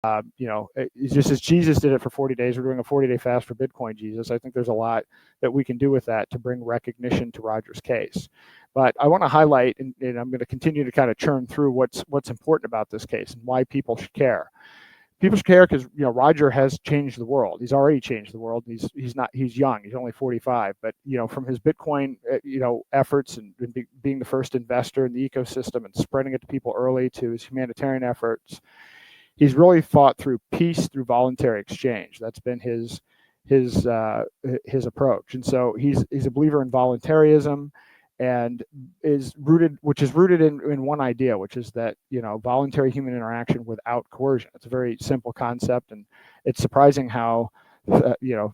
It's just as Jesus did it for 40 days, we're doing a 40-day fast for Bitcoin Jesus. I think there's a lot that we can do with that to bring recognition to Roger's case. But I want to highlight, and I'm going to continue to kind of churn through what's important about this case and why people should care. People should care because Roger has changed the world. He's already changed the world. He's young. He's only 45, but from his Bitcoin efforts and being the first investor in the ecosystem and spreading it to people early, to his humanitarian efforts, he's really fought through peace through voluntary exchange. That's been his approach, and so he's a believer in voluntarism, and is rooted in one idea, which is that voluntary human interaction without coercion. It's a very simple concept, and it's surprising how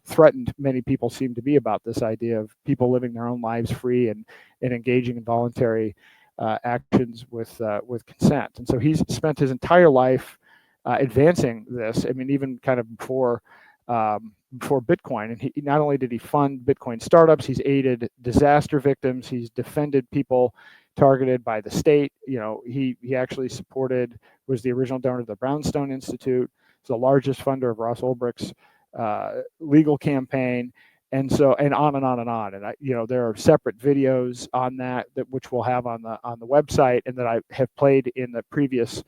threatened many people seem to be about this idea of people living their own lives free and engaging in voluntary actions with consent. And so he's spent his entire life advancing this. I mean, even kind of before Bitcoin, and he not only did he fund Bitcoin startups, he's aided disaster victims, he's defended people targeted by the state. He actually was the original donor to the Brownstone Institute. He's the largest funder of Ross Ulbricht's legal campaign, and on and on and on. And there are separate videos on that which we'll have on the website, and that I have played in the previous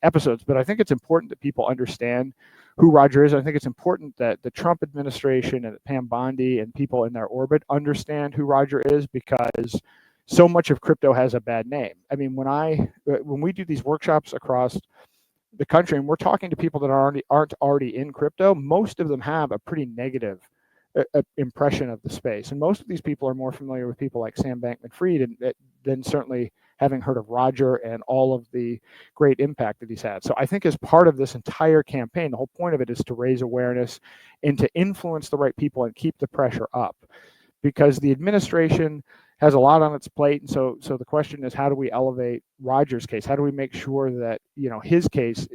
episodes. But I think it's important that people understand who Roger is. I think it's important that the Trump administration and Pam Bondi and people in their orbit understand who Roger is, because so much of crypto has a bad name. I mean, when we do these workshops across the country and we're talking to people that aren't already in crypto, most of them have a pretty negative impression of the space. And most of these people are more familiar with people like Sam Bankman-Fried than certainly having heard of Roger and all of the great impact that he's had. So I think as part of this entire campaign, the whole point of it is to raise awareness and to influence the right people and keep the pressure up, because the administration has a lot on its plate. And so the question is, how do we elevate Roger's case? How do we make sure that his case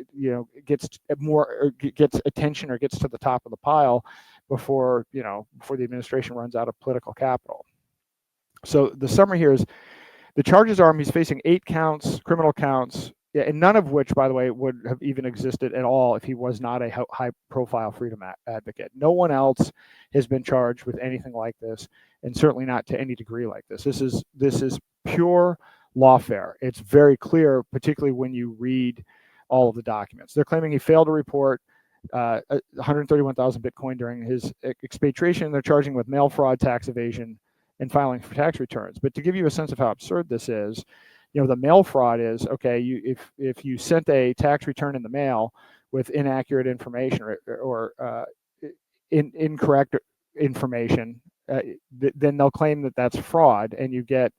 gets attention or gets to the top of the pile before the administration runs out of political capital? So the summary here is, the charges are he's facing 8 counts, criminal counts, and none of which, by the way, would have even existed at all if he was not a high-profile freedom advocate. No one else has been charged with anything like this, and certainly not to any degree like this. This is pure lawfare. It's very clear, particularly when you read all of the documents. They're claiming he failed to report 131,000 Bitcoin during his expatriation. They're charging with mail fraud, tax evasion, and filing for tax returns. But to give you a sense of how absurd this is, the mail fraud is, okay, if you sent a tax return in the mail with inaccurate information or incorrect information, then they'll claim that that's fraud, and you get,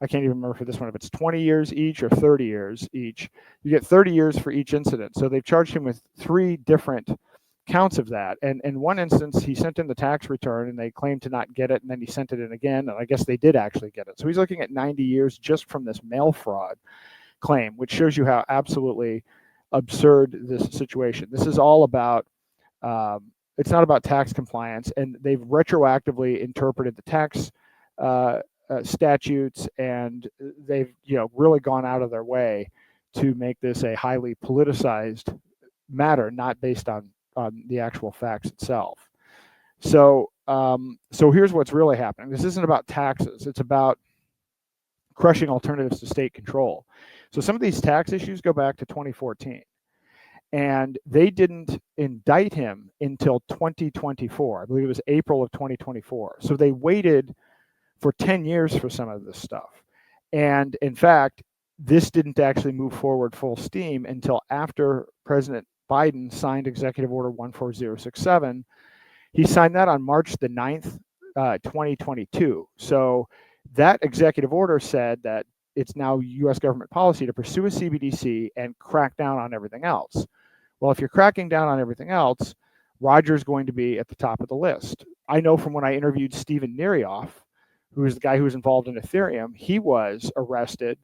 I can't even remember for this one, if it's 20 years each or 30 years each. You get 30 years for each incident. So they've charged him with 3 different counts of that. And in one instance, he sent in the tax return and they claimed to not get it, and then he sent it in again, and I guess they did actually get it. So he's looking at 90 years just from this mail fraud claim, which shows you how absolutely absurd this situation. This is all about, it's not about tax compliance, and they've retroactively interpreted the tax statutes, and they've really gone out of their way to make this a highly politicized matter, not based on the actual facts itself. So here's what's really happening. This isn't about taxes. It's about crushing alternatives to state control. So some of these tax issues go back to 2014, and they didn't indict him until 2024. I believe it was April of 2024. So they waited for 10 years for some of this stuff. And in fact, this didn't actually move forward full steam until after President Biden signed Executive Order 14067. He signed that on March the 9th, 2022. So that executive order said that it's now U.S. government policy to pursue a CBDC and crack down on everything else. Well, if you're cracking down on everything else, Roger's going to be at the top of the list. I know from when I interviewed Steven Nerioff, who is the guy who was involved in Ethereum, he was arrested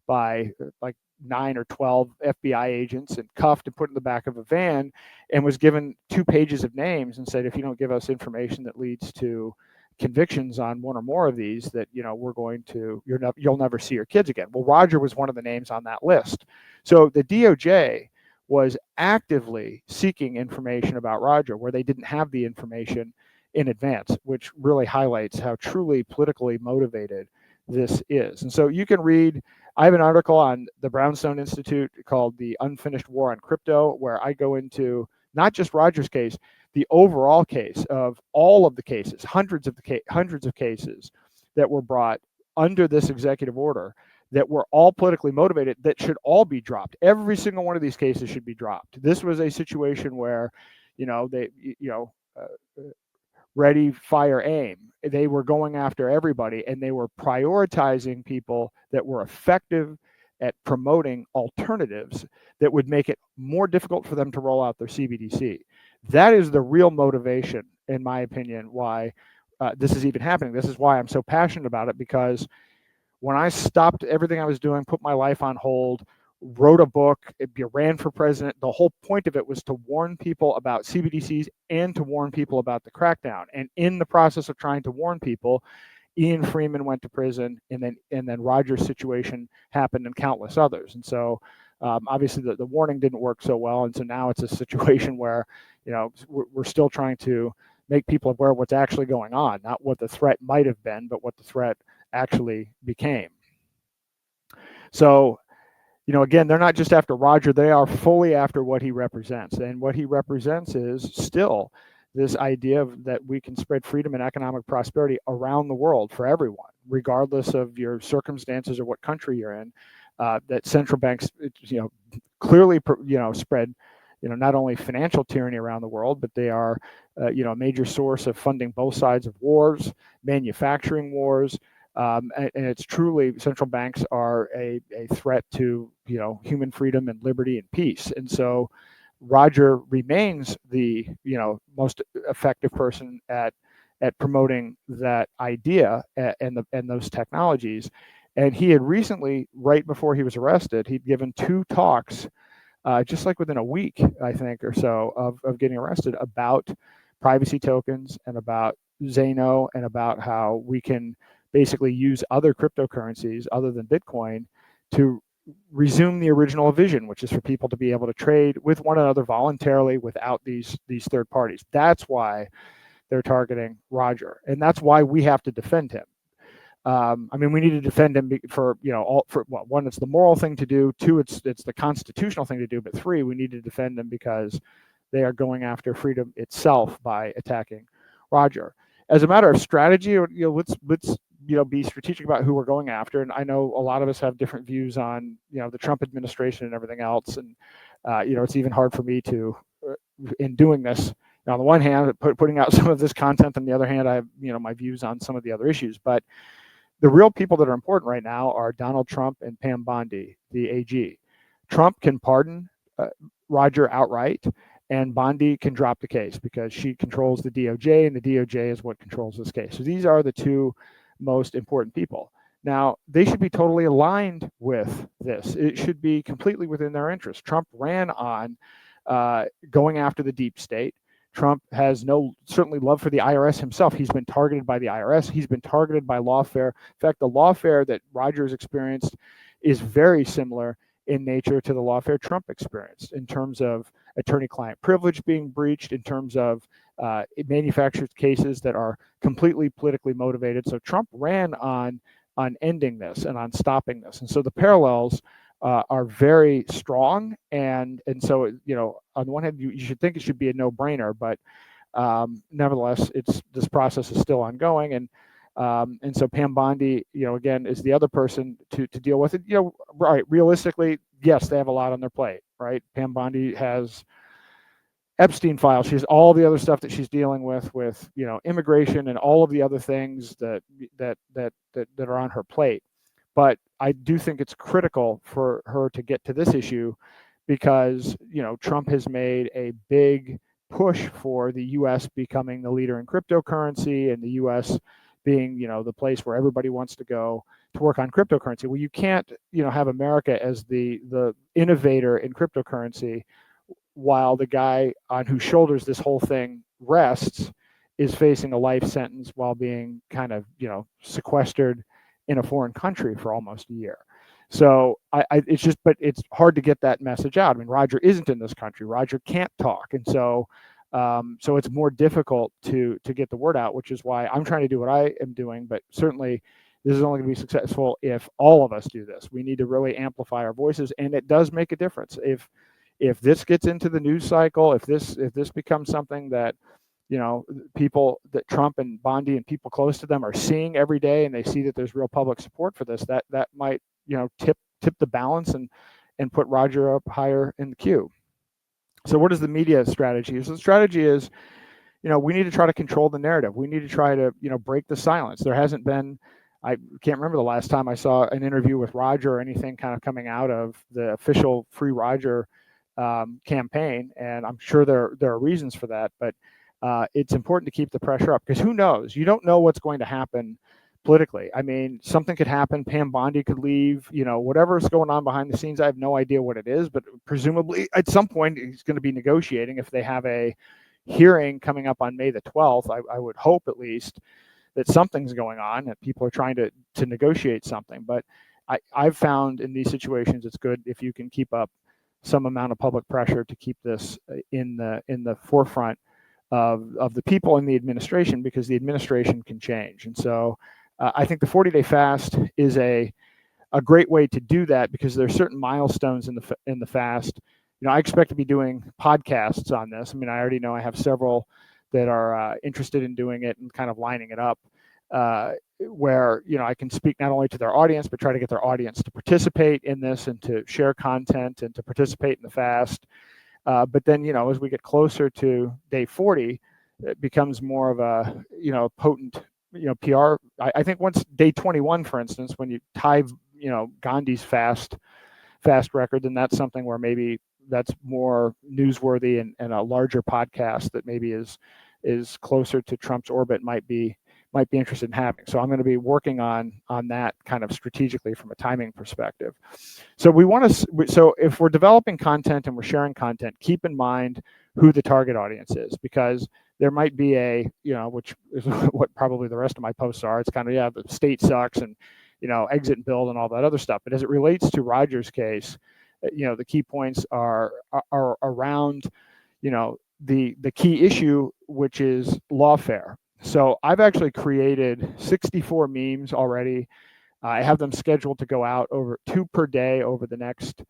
by like 9 or 12 FBI agents and cuffed and put in the back of a van, and was given 2 pages of names and said, if you don't give us information that leads to convictions on one or more of these, that we're going to, you'll never see your kids again. Well, Roger was one of the names on that list. So the DOJ was actively seeking information about Roger where they didn't have the information in advance, which really highlights how truly politically motivated this is. And so you can read, I have an article on the Brownstone Institute called The Unfinished War on Crypto, where I go into not just Roger's case, the overall case of all of the cases, hundreds of cases that were brought under this executive order that were all politically motivated, that should all be dropped. Every single one of these cases should be dropped. This was a situation where, ready, fire, aim. They were going after everybody, and they were prioritizing people that were effective at promoting alternatives that would make it more difficult for them to roll out their CBDC. That is the real motivation, in my opinion, why this is even happening. This is why I'm so passionate about it, because when I stopped everything I was doing, put my life on hold, wrote a book, ran for president, the whole point of it was to warn people about CBDCs and to warn people about the crackdown. And in the process of trying to warn people, Ian Freeman went to prison, and then Roger's situation happened, and countless others. And so obviously the warning didn't work so well, and so now it's a situation where we're still trying to make people aware of what's actually going on, not what the threat might have been, but what the threat actually became. So, again, they're not just after Roger, they are fully after what he represents. And what he represents is still this idea that we can spread freedom and economic prosperity around the world for everyone, regardless of your circumstances or what country you're in. That central banks, clearly, spread, not only financial tyranny around the world, but they are, a major source of funding both sides of wars, manufacturing wars. And it's truly, central banks are a threat to human freedom and liberty and peace. And so Roger remains the most effective person at promoting that idea and those technologies. And he had recently, right before he was arrested, he'd given 2 talks, just like within a week, I think, or so of getting arrested, about privacy tokens and about Zano and about how we can basically use other cryptocurrencies other than Bitcoin to resume the original vision, which is for people to be able to trade with one another voluntarily without these third parties. That's why they're targeting Roger, and that's why we have to defend him. We need to defend him for one, it's the moral thing to do. 2, it's the constitutional thing to do. But 3, we need to defend them because they are going after freedom itself by attacking Roger. As a matter of strategy, let's be strategic about who we're going after. And I know a lot of us have different views on the Trump administration and everything else. And it's even hard for me to, in doing this, on the one hand, putting out some of this content. On the other hand, I have my views on some of the other issues. But the real people that are important right now are Donald Trump and Pam Bondi, the AG. Trump can pardon Roger outright, and Bondi can drop the case because she controls the DOJ, and the DOJ is what controls this case. So these are the 2 most important people. Now, they should be totally aligned with this. It should be completely within their interest. Trump ran on going after the deep state. Trump has no certainly love for the IRS himself. He's been targeted by the IRS. He's been targeted by lawfare. In fact, the lawfare that Roger's experienced is very similar in nature to the lawfare Trump experienced, in terms of attorney-client privilege being breached, in terms of manufactured cases that are completely politically motivated. So Trump ran on ending this and on stopping this. And so the parallels are very strong. And so, on the one hand, you should think it should be a no-brainer, but nevertheless, this process is still ongoing. And so Pam Bondi, again, is the other person to deal with it. Right, realistically, yes, they have a lot on their plate, right? Pam Bondi has Epstein files. She has all the other stuff that she's dealing with immigration and all of the other things that are on her plate. But I do think it's critical for her to get to this issue because, Trump has made a big push for the U.S. becoming the leader in cryptocurrency, and the U.S. being, the place where everybody wants to go to work on cryptocurrency. Well, you can't, have America as the innovator in cryptocurrency while the guy on whose shoulders this whole thing rests is facing a life sentence while being kind of, sequestered in a foreign country for almost a year. So it's just, but it's hard to get that message out. I mean, Roger isn't in this country. Roger can't talk, and so so it's more difficult to get the word out, which is why I'm trying to do what I am doing. But certainly, this is only going to be successful if all of us do this. We need to really amplify our voices, and it does make a difference. If this gets into the news cycle, if this becomes something that people that Trump and Bondi and people close to them are seeing every day, and they see that there's real public support for this, that might tip the balance and put Roger up higher in the queue. So what is the media strategy? So the strategy is, we need to try to control the narrative. We need to try to break the silence. There hasn't been, I can't remember the last time I saw an interview with Roger or anything kind of coming out of the official Free Roger campaign, and I'm sure there are reasons for that, but it's important to keep the pressure up, because who knows? You don't know what's going to happen politically. I mean, something could happen. Pam Bondi could leave. Whatever's going on behind the scenes, I have no idea what it is, but presumably at some point he's going to be negotiating. If they have a hearing coming up on May the 12th, I would hope at least that something's going on, that people are trying to negotiate something. But I've found in these situations it's good if you can keep up some amount of public pressure to keep this in the forefront of the people in the administration, because the administration can change. And so I think the 40-day fast is a great way to do that, because there are certain milestones in the fast. I expect to be doing podcasts on this. I mean, I already know I have several that are interested in doing it and kind of lining it up, where I can speak not only to their audience, but try to get their audience to participate in this and to share content and to participate in the fast. But then, as we get closer to day 40, it becomes more of a, potent, PR. I think once day 21, for instance, when you tie, Gandhi's fast record, then that's something where maybe that's more newsworthy, and a larger podcast that maybe is closer to Trump's orbit might be interested in having. So I'm going to be working on that kind of strategically from a timing perspective. So so if we're developing content and we're sharing content, keep in mind who the target audience is, because there might be which is what probably the rest of my posts are. It's kind of, the state sucks and, exit and build and all that other stuff. But as it relates to Roger's case, the key points are around, the key issue, which is lawfare. So I've actually created 64 memes already. I have them scheduled to go out over 2 per day over the next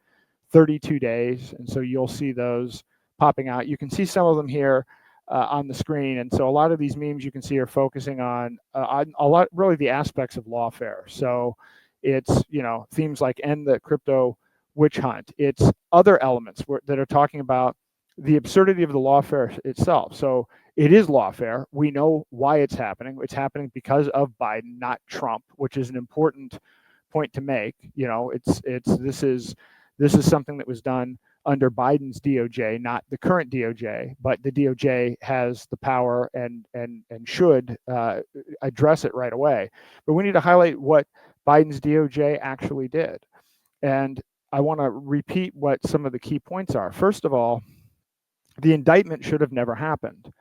32 days. And so you'll see those popping out. You can see some of them here on the screen. And so a lot of these memes you can see are focusing on a lot, really the aspects of lawfare. So it's, themes like end the crypto witch hunt. It's other elements that are talking about the absurdity of the lawfare itself. So it is lawfare. We know why it's happening. It's happening because of Biden, not Trump, which is an important point to make. This is something that was done under Biden's DOJ, not the current DOJ, but the DOJ has the power and should address it right away. But we need to highlight what Biden's DOJ actually did. And I want to repeat what some of the key points are. First of all, the indictment should have never happened.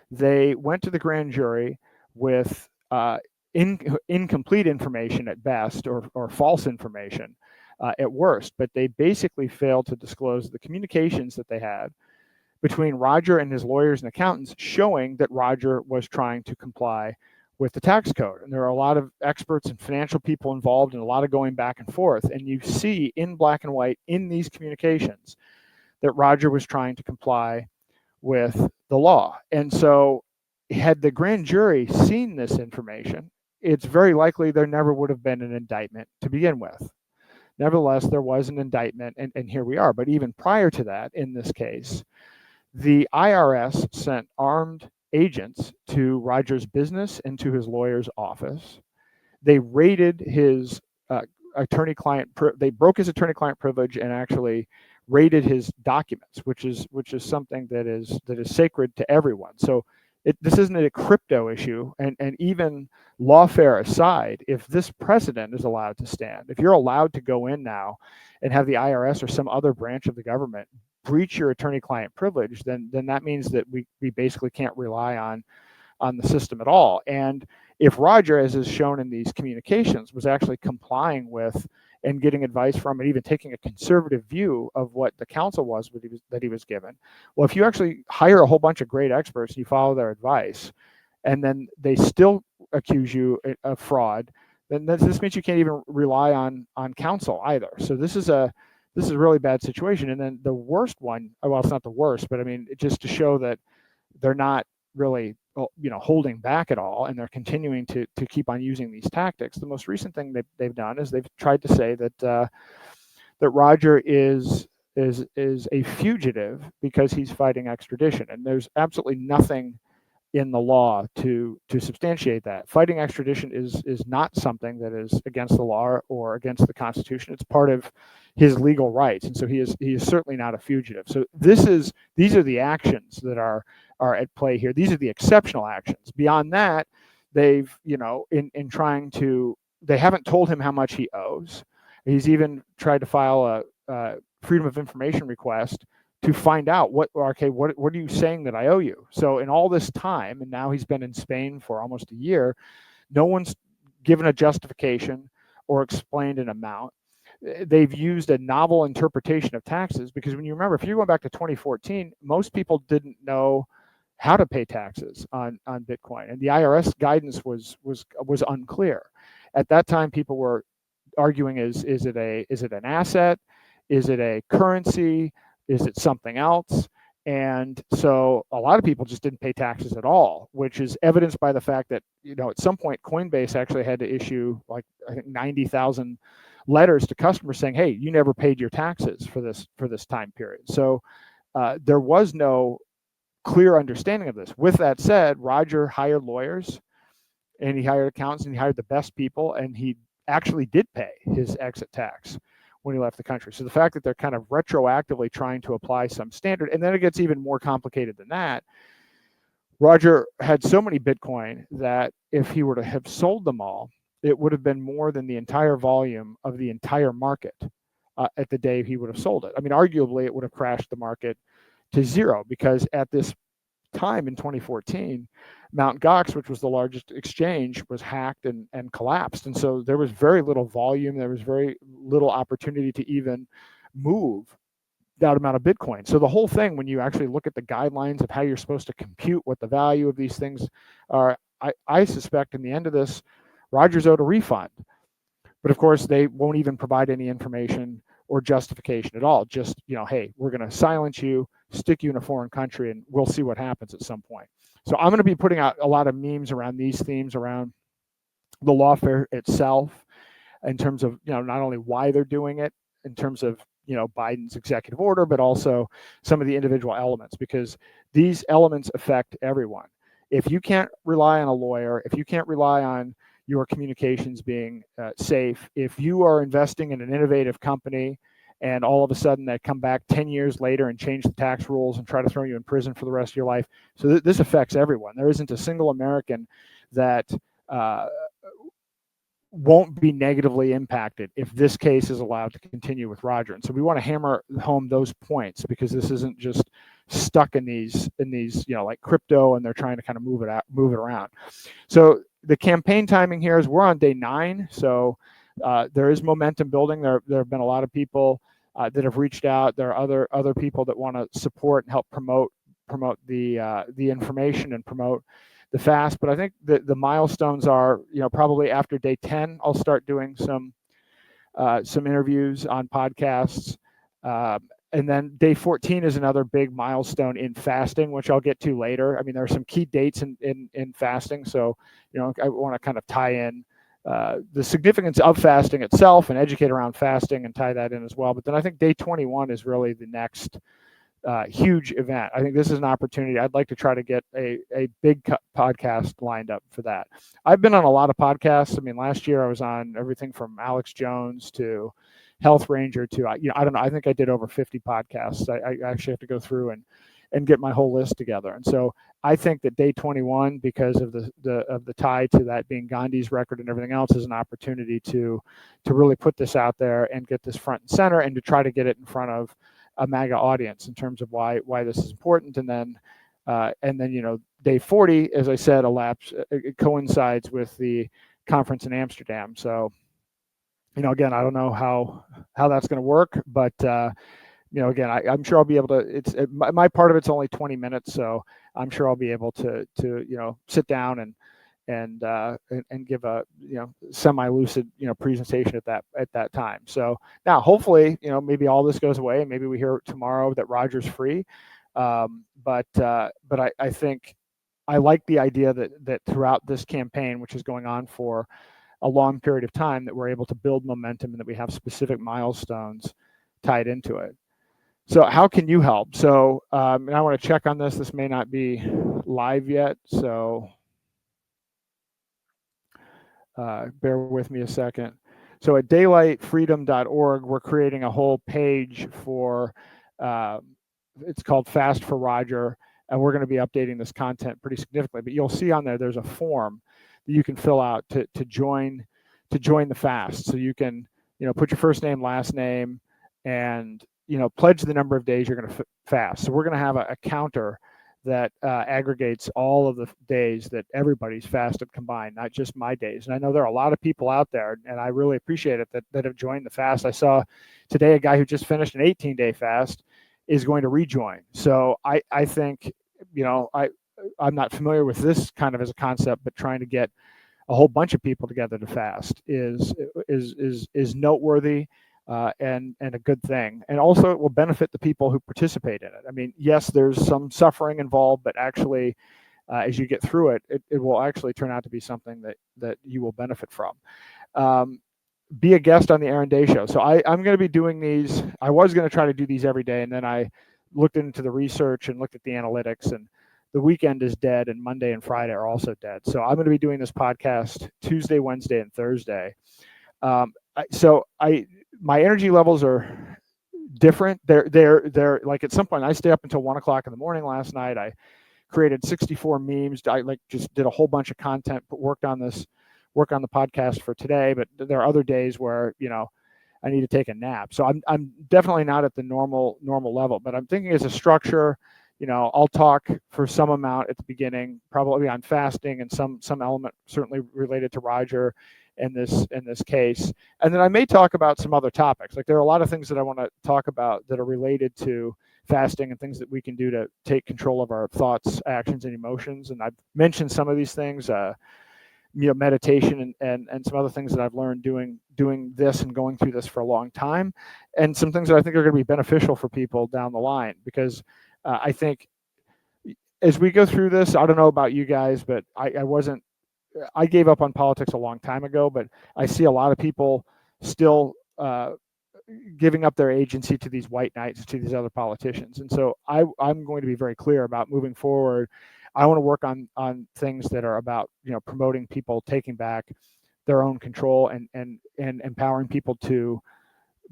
They went to the grand jury with incomplete information at best, or false information at worst, but they basically failed to disclose the communications that they had between Roger and his lawyers and accountants, showing that Roger was trying to comply with the tax code. And there are a lot of experts and financial people involved, and a lot of going back and forth. And you see in black and white in these communications that Roger was trying to comply with the law. And so had the grand jury seen this information, it's very likely there never would have been an indictment to begin with. Nevertheless, there was an indictment, and here we are. But even prior to that, in this case, the IRS sent armed agents to Roger's business and to his lawyer's office. They raided his attorney-client. They broke his attorney-client privilege and actually raided his documents, which is something that is sacred to everyone. So this isn't a crypto issue, and even lawfare aside, if this precedent is allowed to stand, if you're allowed to go in now and have the IRS or some other branch of the government breach your attorney-client privilege, then that means that we basically can't rely on the system at all. And if Roger, as is shown in these communications, was actually complying with and getting advice from, and even taking a conservative view of what the counsel was that he was given. Well, if you actually hire a whole bunch of great experts and you follow their advice, and then they still accuse you of fraud, then this means you can't even rely on counsel either. So this is a really bad situation. And then the worst one, well, it's not the worst, but I mean, just to show that they're not really, holding back at all, and they're continuing to keep on using these tactics. The most recent thing they've done is they've tried to say that that Roger is a fugitive because he's fighting extradition, and there's absolutely nothing in the law to substantiate that. Fighting extradition is not something that is against the law or against the Constitution. It's part of his legal rights, and so he is certainly not a fugitive. So these are the actions that are at play here. These are the exceptional actions. Beyond that, they've in trying to, they haven't told him how much he owes. He's even tried to file a Freedom of Information request to find out what are you saying that I owe you? So in all this time, and now he's been in Spain for almost a year, no one's given a justification or explained an amount. They've used a novel interpretation of taxes, because when you remember, if you're going back to 2014, most people didn't know how to pay taxes on Bitcoin, and the IRS guidance was unclear. At that time, people were arguing, is it an asset? Is it a currency? Is it something else? And so a lot of people just didn't pay taxes at all, which is evidenced by the fact that, at some point Coinbase actually had to issue, like, I think 90,000 letters to customers saying, hey, you never paid your taxes for this time period. So there was no clear understanding of this. With that said, Roger hired lawyers, and he hired accountants, and he hired the best people, and he actually did pay his exit tax when he left the country. So the fact that they're kind of retroactively trying to apply some standard, and then it gets even more complicated than that. Roger had so many Bitcoin that if he were to have sold them all, it would have been more than the entire volume of the entire market at the day he would have sold it. I mean, arguably, it would have crashed the market to zero, because at this time in 2014, Mt. Gox, which was the largest exchange, was hacked and collapsed. And so there was very little volume. There was very little opportunity to even move that amount of Bitcoin. So the whole thing, when you actually look at the guidelines of how you're supposed to compute what the value of these things are, I suspect in the end of this, Roger's owed a refund. But of course, they won't even provide any information or justification at all. Just, hey, we're going to silence you, stick you in a foreign country, and we'll see what happens at some point. So I'm going to be putting out a lot of memes around these themes, around the lawfare itself, in terms of, not only why they're doing it, in terms of, Biden's executive order, but also some of the individual elements, because these elements affect everyone. If you can't rely on a lawyer, if you can't rely on your communications being safe, if you are investing in an innovative company and all of a sudden they come back 10 years later and change the tax rules and try to throw you in prison for the rest of your life. So this affects everyone. There isn't a single American that won't be negatively impacted if this case is allowed to continue with Roger. And so we want to hammer home those points, because this isn't just stuck in these, like crypto, and they're trying to kind of move it around. So the campaign timing here is we're on day 9. So there is momentum building. There have been a lot of people that have reached out. There are other people that want to support and help promote the information and promote the fast. But I think the milestones are, probably after day 10, I'll start doing some interviews on podcasts. And then day 14 is another big milestone in fasting, which I'll get to later. I mean, there are some key dates in fasting. So, I want to kind of tie in the significance of fasting itself and educate around fasting and tie that in as well. But then I think day 21 is really the next huge event. I think this is an opportunity. I'd like to try to get a big podcast lined up for that. I've been on a lot of podcasts. I mean, last year I was on everything from Alex Jones to Health Ranger to, I don't know, I think I did over 50 podcasts. I actually have to go through and get my whole list together. And so I think that day 21, because of the tie to that being Gandhi's record and everything else, is an opportunity to really put this out there and get this front and center, and to try to get it in front of a MAGA audience in terms of why this is important. And then day 40, as I said, it coincides with the conference in Amsterdam. So again, I don't know how that's going to work, but again, I'm sure I'll be able to. My part of it's only 20 minutes, so I'm sure I'll be able to sit down and give a semi-lucid presentation at that time. So now, hopefully, maybe all this goes away, and maybe we hear tomorrow that Roger's free. But I think I like the idea that throughout this campaign, which is going on for a long period of time, that we're able to build momentum and that we have specific milestones tied into it. So how can you help? So and I want to check on this. This may not be live yet, so bear with me a second. So at daylightfreedom.org, we're creating a whole page for, it's called Fast for Roger, and we're going to be updating this content pretty significantly. But you'll see on there's a form that you can fill out to join the fast. So you can put your first name, last name, and pledge the number of days you're going to fast. So we're going to have a counter that aggregates all of the days that everybody's fasted combined, not just my days. And I know there are a lot of people out there, and I really appreciate it, that have joined the fast. I saw today a guy who just finished an 18-day fast is going to rejoin. So I think, I'm not familiar with this kind of as a concept, but trying to get a whole bunch of people together to fast is noteworthy. And a good thing. And also it will benefit the people who participate in it. I mean, yes, there's some suffering involved, but actually, as you get through it, it will actually turn out to be something that you will benefit from. Be a guest on the Aaron Day Show. So I'm going to be doing these. I was going to try to do these every day, and then I looked into the research and looked at the analytics, and the weekend is dead, and Monday and Friday are also dead. So I'm going to be doing this podcast Tuesday, Wednesday, and Thursday. My energy levels are different. They're like, at some point I stay up until 1:00 in the morning. Last night I created 64 memes. I just did a whole bunch of content, work on the podcast for today. But there are other days where I need to take a nap. So I'm definitely not at the normal level. But I'm thinking as a structure. I'll talk for some amount at the beginning, probably on fasting and some element certainly related to Roger in this case. And then I may talk about some other topics. Like, there are a lot of things that I want to talk about that are related to fasting and things that we can do to take control of our thoughts, actions, and emotions. And I've mentioned some of these things, meditation and some other things that I've learned doing this and going through this for a long time, and some things that I think are going to be beneficial for people down the line, because I think as we go through this, I don't know about you guys, but I gave up on politics a long time ago, but I see a lot of people still giving up their agency to these white knights, to these other politicians. And so I'm going to be very clear about moving forward. I want to work on things that are about promoting people taking back their own control and empowering people to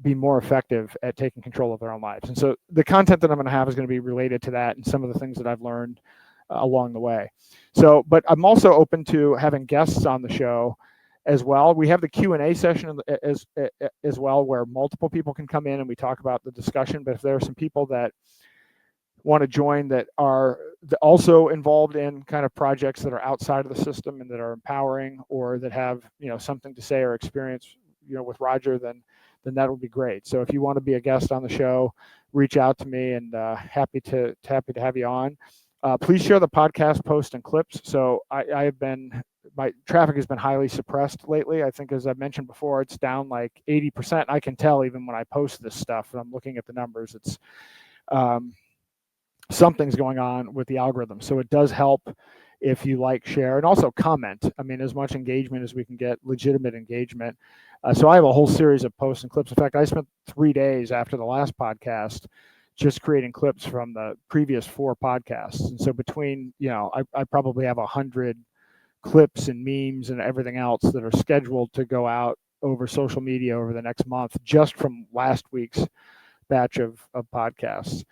be more effective at taking control of their own lives. And so the content that I'm going to have is going to be related to that and some of the things that I've learned along the way. So, but I'm also open to having guests on the show as well. We have the Q&A session as well, where multiple people can come in and we talk about the discussion. But if there are some people that want to join that are also involved in kind of projects that are outside of the system and that are empowering, or that have something to say or experience with Roger, then that would be great. So if you want to be a guest on the show, reach out to me, and happy to have you on. Please share the podcast post and clips. So my traffic has been highly suppressed lately. I think, as I mentioned before, it's down like 80%. I can tell even when I post this stuff, and I'm looking at the numbers, it's something's going on with the algorithm. So it does help if you like, share, and also comment. I mean, as much engagement as we can get, legitimate engagement. So I have a whole series of posts and clips. In fact, I spent 3 days after the last podcast just creating clips from the previous 4 podcasts. And so between, I probably have 100 clips and memes and everything else that are scheduled to go out over social media over the next month, just from last week's batch of podcasts.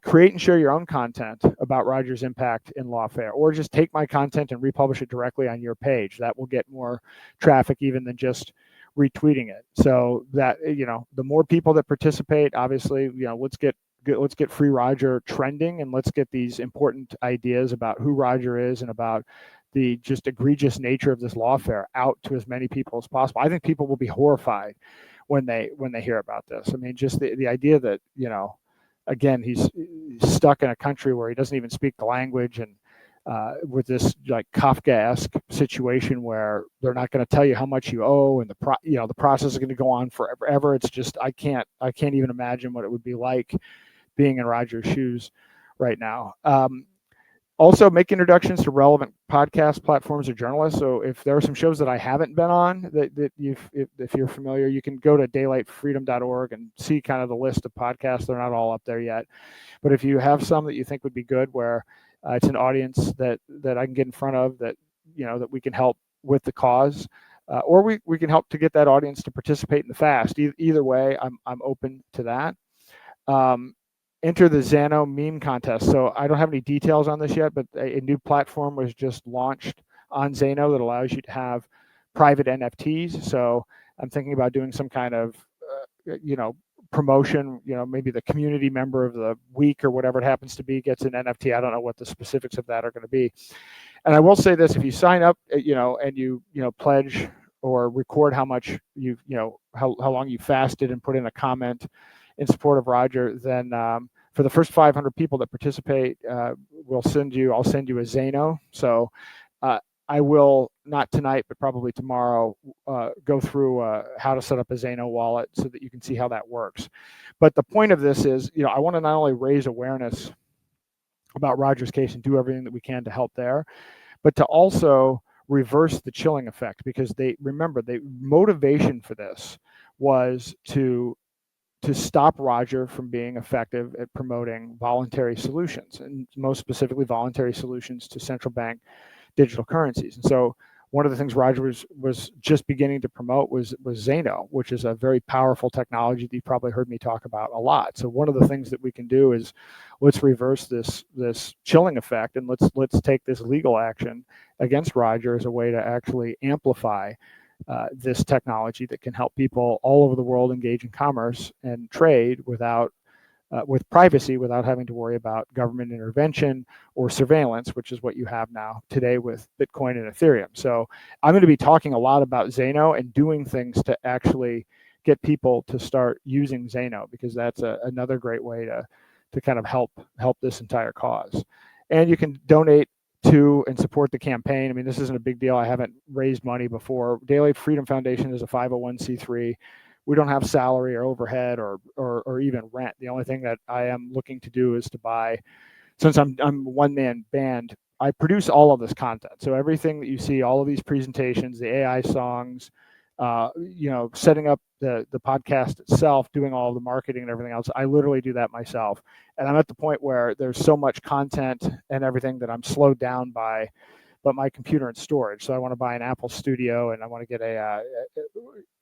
Create and share your own content about Roger's impact in lawfare, or just take my content and republish it directly on your page. That will get more traffic even than just retweeting it. So that, the more people that participate, obviously, let's get Free Roger trending, and let's get these important ideas about who Roger is and about the just egregious nature of this lawfare out to as many people as possible. I think people will be horrified when they hear about this. I mean, just the idea that, you know, again, he's stuck in a country where he doesn't even speak the language, and with this like Kafkaesque situation where they're not going to tell you how much you owe, and the process is going to go on forever. It's just I can't even imagine what it would be like being in Roger's shoes right now. Also, make introductions to relevant podcast platforms or journalists. So if there are some shows that I haven't been on that if you're familiar, you can go to daylightfreedom.org and see kind of the list of podcasts. They're not all up there yet. But if you have some that you think would be good, where it's an audience that I can get in front of, that, you know, that we can help with the cause, or we can help to get that audience to participate in the fast. Either way, I'm open to that. Enter the Zano meme contest. So I don't have any details on this yet, but a new platform was just launched on Zano that allows you to have private NFTs. So I'm thinking about doing some kind of, promotion, maybe the community member of the week or whatever it happens to be gets an NFT. I don't know what the specifics of that are going to be. And I will say this, if you sign up, and you pledge or record how much how long you fasted and put in a comment in support of Roger, then for the first 500 people that participate, I'll send you a Zano. So I will, not tonight, but probably tomorrow, go through how to set up a Zano wallet so that you can see how that works. But the point of this is, I want to not only raise awareness about Roger's case and do everything that we can to help there, but to also reverse the chilling effect, because the motivation for this was to stop Roger from being effective at promoting voluntary solutions, and most specifically voluntary solutions to central bank digital currencies. And so one of the things Roger was just beginning to promote was Zano, which is a very powerful technology that you probably heard me talk about a lot. So one of the things that we can do is let's reverse this chilling effect, and let's take this legal action against Roger as a way to actually amplify this technology that can help people all over the world engage in commerce and trade with privacy, without having to worry about government intervention or surveillance, which is what you have now today with Bitcoin and Ethereum. So I'm going to be talking a lot about Zano and doing things to actually get people to start using Zano, because that's another great way to kind of help this entire cause. And you can donate to and support the campaign. I mean, this isn't a big deal. I haven't raised money before. Daylight Freedom Foundation is a 501c3. We don't have salary or overhead or even rent. The only thing that I am looking to do is to buy, since I'm a one-man band, I produce all of this content. So everything that you see, all of these presentations, the AI songs, setting up the podcast itself, doing all the marketing and everything else, I literally do that myself. And I'm at the point where there's so much content and everything that I'm slowed down by my computer and storage. So I want to buy an Apple Studio, and I want to get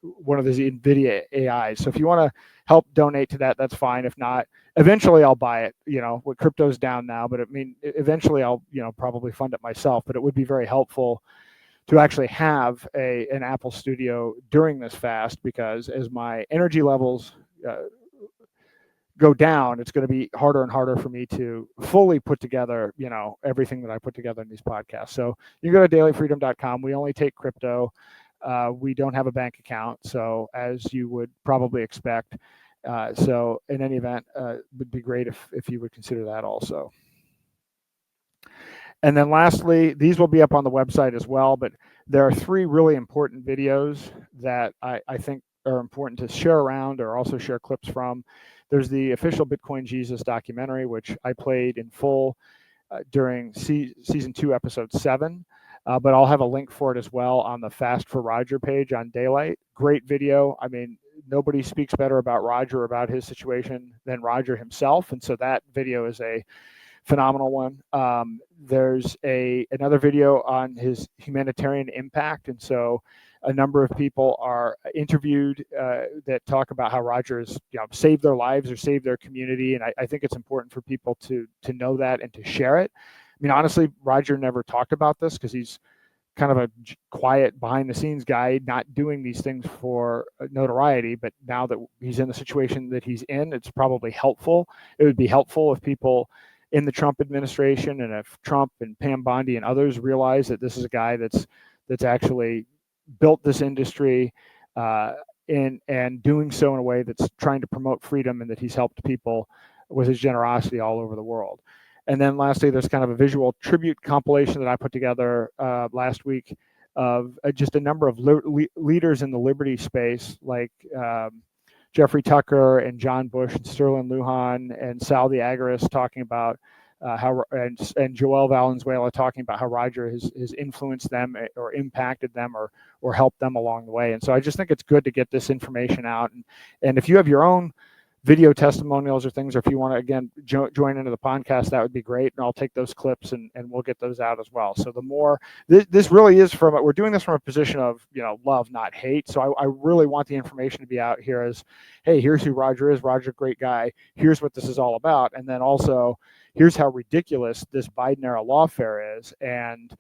one of those NVIDIA AIs. So if you want to help donate to that, that's fine. If not, eventually I'll buy it. What crypto's down now, but eventually I'll probably fund it myself. But it would be very helpful to actually have an Apple Studio during this fast, because as my energy levels go down, it's going to be harder and harder for me to fully put together, everything that I put together in these podcasts. So you go to daylightfreedom.com. We only take crypto. We don't have a bank account, so as you would probably expect. So in any event, it would be great if you would consider that also. And then lastly, these will be up on the website as well, but there are 3 really important videos that I think are important to share around, or also share clips from. There's the official Bitcoin Jesus documentary, which I played in full during season 2, episode 7. But I'll have a link for it as well on the Fast for Roger page on Daylight. Great video. I mean, nobody speaks better about Roger, about his situation, than Roger himself. And so that video is a phenomenal one. There's another video on his humanitarian impact. And so a number of people are interviewed that talk about how Roger has saved their lives or saved their community. And I think it's important for people to know that and to share it. I mean, honestly, Roger never talked about this because he's kind of a quiet behind the scenes guy, not doing these things for notoriety. But now that he's in the situation that he's in, it's probably helpful. It would be helpful if people in the Trump administration, and if Trump and Pam Bondi and others realize that this is a guy that's actually built this industry, and doing so in a way that's trying to promote freedom, and that he's helped people with his generosity all over the world. And then lastly, there's kind of a visual tribute compilation that I put together last week of just a number of leaders in the liberty space, like Jeffrey Tucker and John Bush and Sterling Lujan and Sal the Agorist, talking about how, and Joel Valenzuela talking about how Roger has influenced them or impacted them or helped them along the way. And so I just think it's good to get this information out. And if you have your own video testimonials or things, or if you want to, again, join into the podcast, that would be great. And I'll take those clips and we'll get those out as well. So the more, this really is we're doing this from a position of, love, not hate. So I really want the information to be out here as, hey, here's who Roger is. Roger's a great guy. Here's what this is all about. And then also, here's how ridiculous this Biden era lawfare is. And,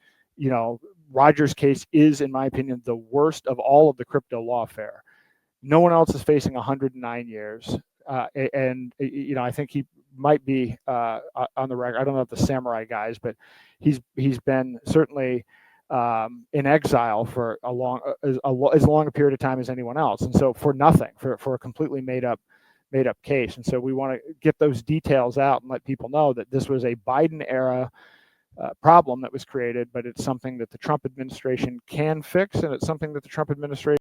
Roger's case is, in my opinion, the worst of all of the crypto lawfare. No one else is facing 109 years. And I think he might be on the record. I don't know if the samurai guys, but he's been certainly in exile for as long a period of time as anyone else, and so for nothing, for a completely made up case. And so we want to get those details out and let people know that this was a Biden era problem that was created, but it's something that the Trump administration can fix, and it's something that the Trump administration